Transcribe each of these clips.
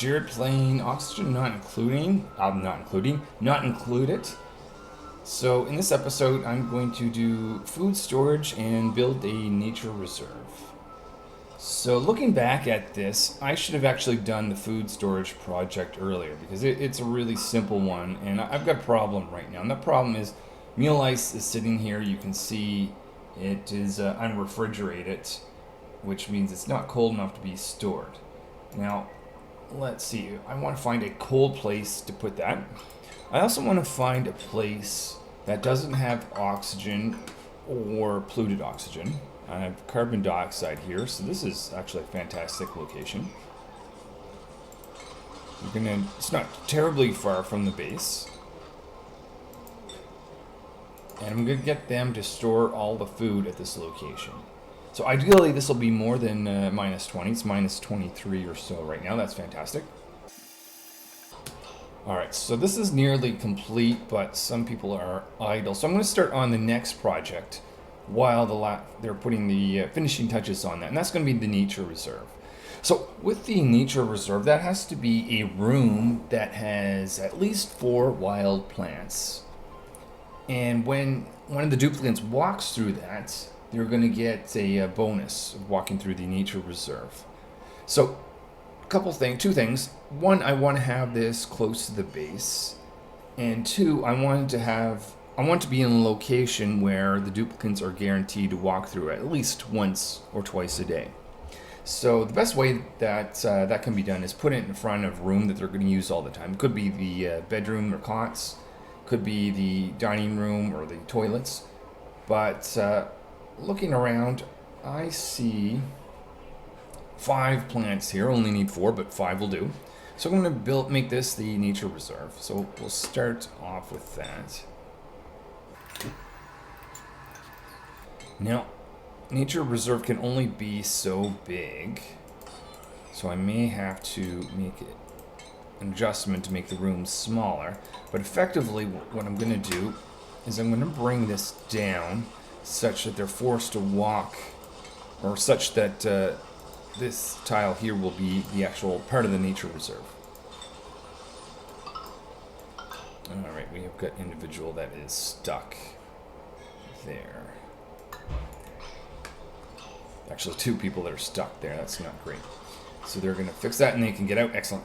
Jared playing oxygen not included. So in this episode, I'm going to do food storage and build a nature reserve. So looking back at this, I should have actually done the food storage project earlier because it's a really simple one, and I've got a problem right now. And that problem is meal ice is sitting here. You can see it is unrefrigerated, which means it's not cold enough to be stored. Now, let's see. I want to find a cold place to put that. I also want to find a place that doesn't have oxygen or polluted oxygen. I have carbon dioxide here, so this is actually a fantastic location. It's not terribly far from the base. And I'm going to get them to store all the food at this location. So ideally, this will be more than minus 20. It's minus 23 or so right now. That's fantastic. Alright, so this is nearly complete, but some people are idle. So I'm going to start on the next project while they're putting the finishing touches on that. And that's going to be the nature reserve. So with the nature reserve, that has to be a room that has at least 4 wild plants. And when one of the duplicants walks through that, you're going to get a bonus of walking through the nature reserve. So, two things. One, I want to have this close to the base, and two, I want to be in a location where the duplicants are guaranteed to walk through at least once or twice a day. So the best way that that can be done is put it in front of a room that they're going to use all the time. It could be the bedroom or cots, could be the dining room or the toilets, but looking around, I see 5 plants here. Only need 4, but 5 will do. So I'm going to make this the nature reserve. So we'll start off with that. Now, nature reserve can only be so big, so I may have to make an adjustment to make the room smaller. But effectively, what I'm going to do is I'm going to bring this down such that they're forced to walk, or such that this tile here will be the actual part of the nature reserve. Alright, we have got individual that is stuck there. Actually, 2 people that are stuck there. That's not great. So they're going to fix that and they can get out. Excellent.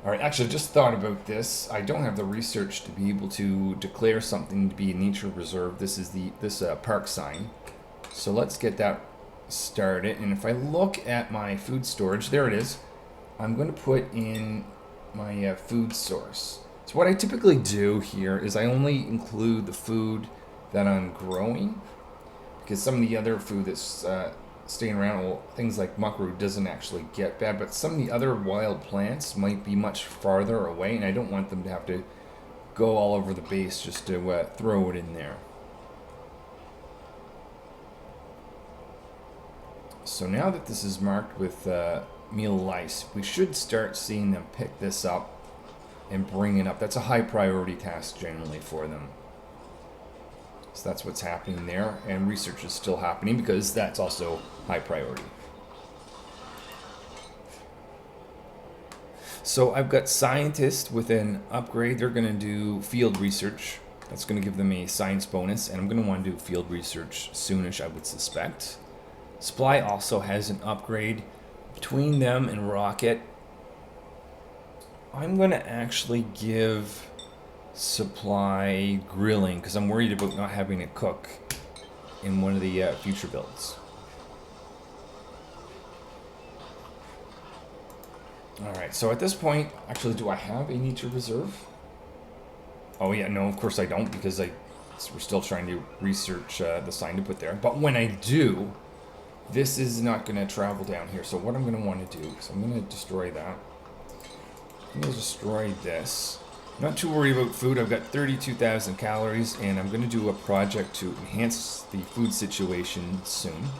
Alright, actually, just thought about this. I don't have the research to be able to declare something to be a nature reserve. This is this park sign. So let's get that started. And if I look at my food storage, there it is. I'm going to put in my food source. So what I typically do here is I only include the food that I'm growing, because some of the other food that's staying around, well, things like muckroot doesn't actually get bad, but some of the other wild plants might be much farther away, and I don't want them to have to go all over the base just to throw it in there. So now that this is marked with meal ice, we should start seeing them pick this up and bring it up. That's a high priority task generally for them. So that's what's happening there, and research is still happening because that's also high priority. So I've got scientists with an upgrade. They're going to do field research. That's going to give them a science bonus, and I'm going to want to do field research soonish, I would suspect. Supply also has an upgrade. Between them and Rocket, I'm going to actually give Supply grilling because I'm worried about not having it cook in one of the future builds. Alright, so at this point, actually, do I have a nature reserve? Oh yeah, no, of course I don't, because we're still trying to research the sign to put there. But when I do, this is not going to travel down here. So what I'm going to want to do is I'm going to destroy that. I'm going to destroy this. Not too worried about food. I've got 32,000 calories, and I'm going to do a project to enhance the food situation soon.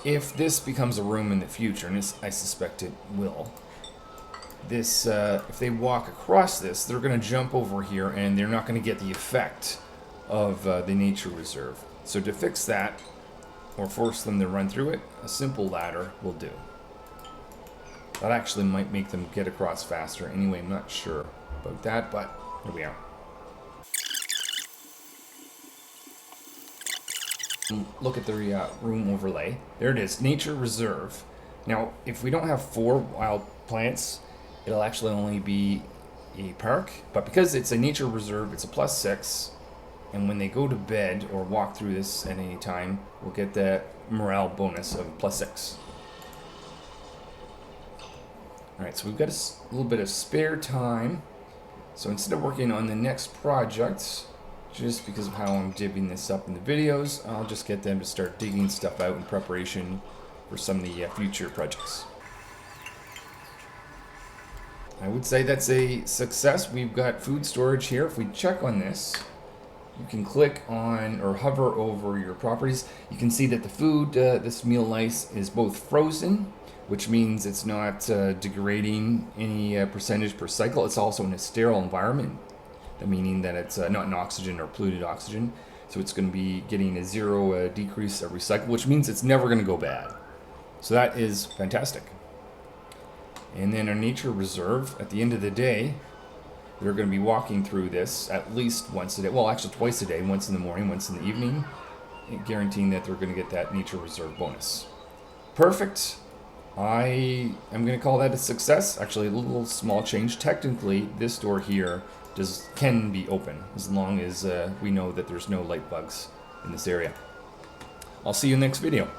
If this becomes a room in the future, and I suspect it will, if they walk across this, they're going to jump over here, and they're not going to get the effect of the nature reserve. So to fix that, or force them to run through it, a simple ladder will do. That actually might make them get across faster. Anyway, I'm not sure about that, but here we are. Look at the room overlay. There it is, nature reserve. Now, if we don't have 4 wild plants, it'll actually only be a park. But because it's a nature reserve, it's a +6. And when they go to bed or walk through this at any time, we'll get the morale bonus of +6. Alright, so we've got a little bit of spare time. So instead of working on the next project, just because of how I'm divvying this up in the videos, I'll just get them to start digging stuff out in preparation for some of the future projects. I would say that's a success. We've got food storage here. If we check on this, you can click on or hover over your properties. You can see that the food, this meal ice, is both frozen, which means it's not degrading any percentage per cycle. It's also in a sterile environment, meaning that it's not in oxygen or polluted oxygen. So it's going to be getting a 0 decrease every cycle, which means it's never going to go bad. So that is fantastic. And then our nature reserve, at the end of the day, they're going to be walking through this at least once a day. Well, actually twice a day, once in the morning, once in the evening, guaranteeing that they're going to get that nature reserve bonus. Perfect. I am going to call that a success. Actually, a little small change. Technically, this door here can be open as long as we know that there's no light bugs in this area. I'll see you in the next video.